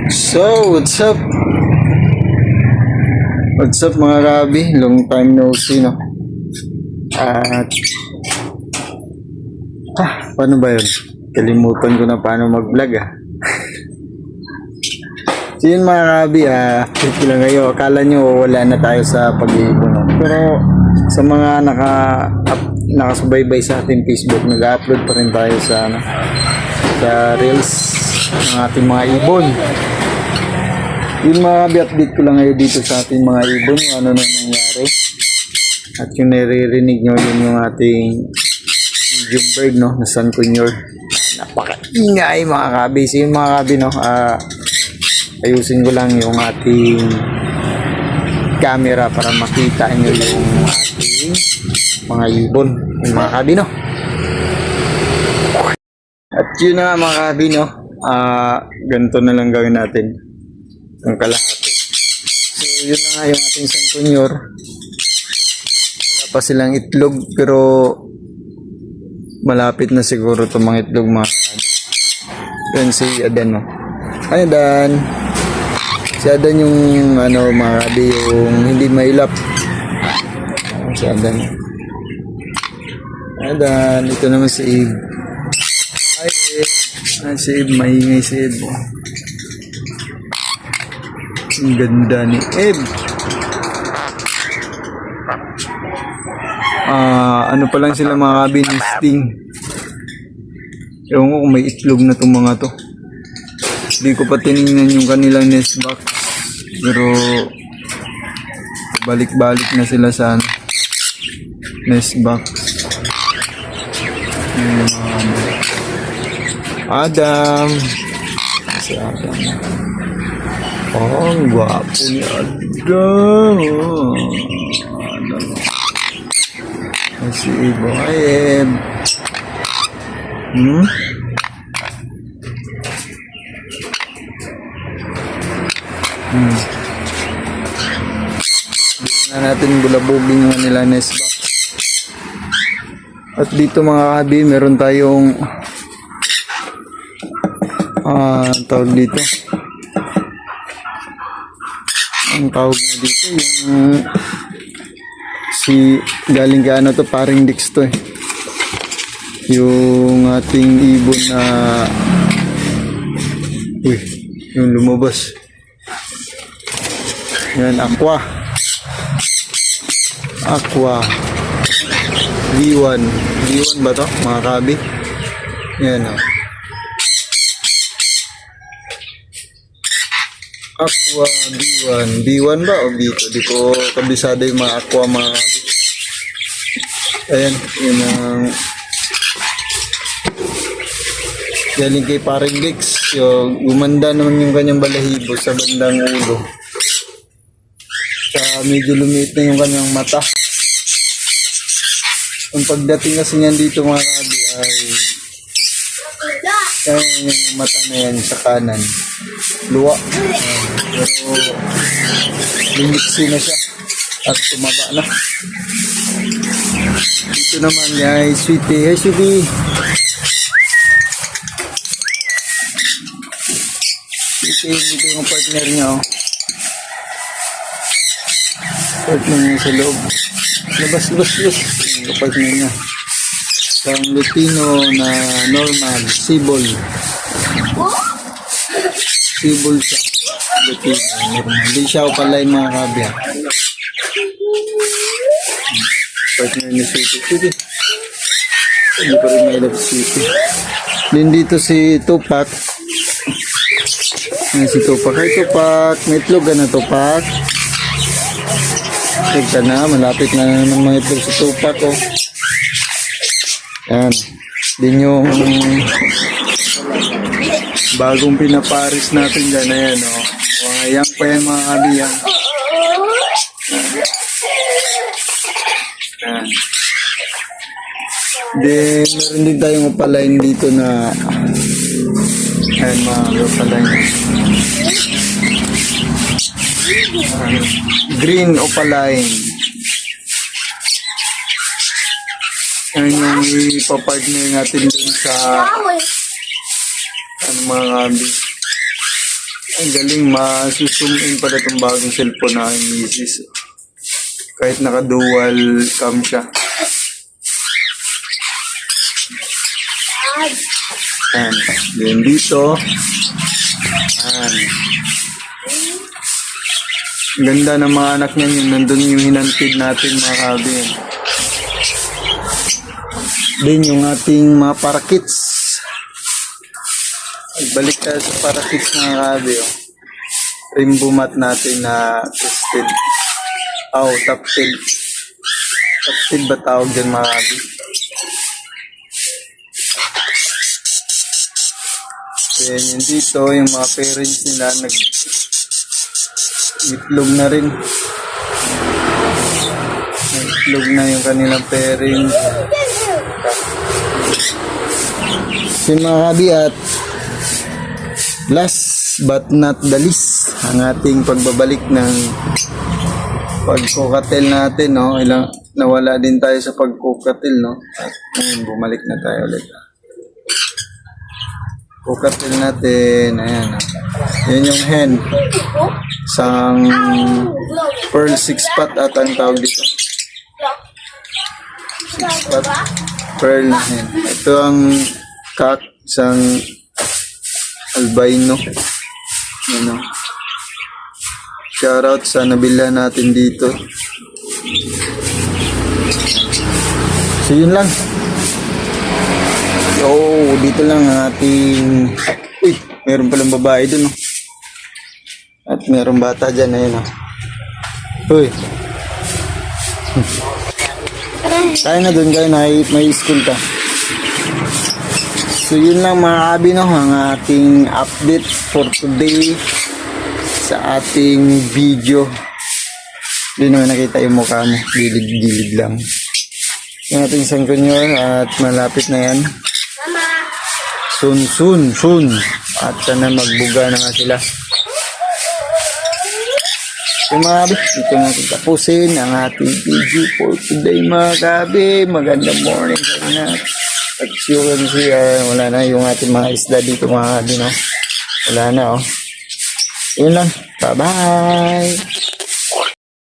So, what's up? What's up mga Rabi? Long time no see, no? At paano ba yun? Kalimutan ko na paano mag-vlog So yun mga Rabi, trip lang kayo. Akala nyo wala na tayo sa pag-iipon, no? Pero sa mga nakasubaybay sa ating Facebook, nag-upload pa rin tayo sa Reels ng ating mga ibon. Yung mga update ko lang ngayon dito sa ating mga ibon, ano na nangyari. At yung naririnig nyo, yun yung ating medium bird, no, na Sun Conure. Napaka-ingay mga kabi. So yung mga kabi, no, ayusin ko lang yung ating camera para makita nyo yung ating mga ibon, yung mga kabi, no. At yun na mga kabi, no, ganito na lang gawin natin. Ang kalahati. So yun na nga yung ating Sun Conure. Wala pa silang itlog pero malapit na siguro itong mga itlog mga kabi. Yan si Adan, no. Ay Adan. Si Adan yung ano mga kabi, yung hindi mailap. Si Adan. Adan, ito naman si Eve. Ay Eve. Ay si Eve, maingay si Eve. Ang ganda ni Eve. Ano pa lang sila mga kabi, nesting. Ewan ko kung may itlog na itong mga to. Hindi ko pa tinignan yung kanilang nest box. Pero balik-balik na sila sa nest box. Yung mga Adam. Si Adam. Oh, ang gwapo ni Adam. Si Ibo. Ay, Eb. Dito na natin bulabugin yung nila nest box. At dito mga kabi, meron tayong tawag dito. Ang tawag na dito yung galing ka ano to, paring Dix to yung ating ibon na yung lumabas yan, aqua V1 ba to mga kabi? Yan Aqua B1 ba o B2? Di ko kabisado yung mga aqua mga kabi. Ayan, yun ang galing kay paring Dix. Yung gumanda naman yung kanyang balahibo sa bandang ulo. Sa medyo lumiit na yung kanyang mata. Ang pagdating kasi niyan dito mga kabi ay yung mata na yan sa kanan. Luwa. Pero limiksi na siya at tumaba na. Dito naman ay Sweetie. Hey Sweetie. Sweetie, dito yung partner niya partner niya sa loob. Labas yung partner niya. Isang Lutino na normal, Sibol siya. Lutino, normal. Hindi siya pala yung mga kabya. Partner ni Sweetie. Hindi pa rin may love Sweetie. Din dito si Tupac. Si Tupac. Hi Tupac. May itlog na Tupac. Tigta na. Malapit na naman mga itlog si Tupac. Yan. Din yung bagong pinaparis natin dyan. Ayan yan pa yan mga kabiyang. Yan. Then meron din tayong opaline dito na ayan mga opaline. Green opaline. Yan yung ipapartner natin dun sa mga kabi. Ang galing, masusum in pala itong bagong cellphone na aking misis. Kahit naka-dual cam siya. Ayan. Then dito. Ayan. Ganda ng mga anak niya yun. Nandun yung hinantid natin mga kabi. Then yung ating mga parakits. Balik tayo sa parakits mga kabi. Oh. Rainbow mat natin na tested. Top-tail. Top-tail ba tawag dyan mga kabi? Then yun dito, yung mga parents nila itlog na rin. Itlog na yung kanilang parents. So mga kabi, at last but not the least, ang ating pagbabalik ng pagkukatel natin, no? Nawala din tayo sa pagkukatel, no? At ngayon, bumalik na tayo ulit. Kukatil natin. Ayan. Yan yung hen. Isang pearl 6-pot at ang tawag dito. 6-pot pearl na hen. Ito ang cock. Isang albino. Ano. Shoutout sa nabila natin dito. So yun lang. Dito lang ang ating... Uy, meron palang babae dun, oh. At meron bata dyan, ayun, oh. Uy. Kaya na dun, kaya na, may school ka. So yun lang mga kabi, no, ang ating update for today sa ating video. Hindi naman nakita yung mukha mo, gilid-gilid lang. Yung ating sangkunyor at malapit na yan. Soon. At sana magbuga na nga sila. So mga kabi, dito natin tapusin ang ating video for today mga kabi. Magandang morning sa inyo. As you can see, wala na yung ating mga isda dito mga kabi, no? Wala na, oh. Yun lang. Bye-bye!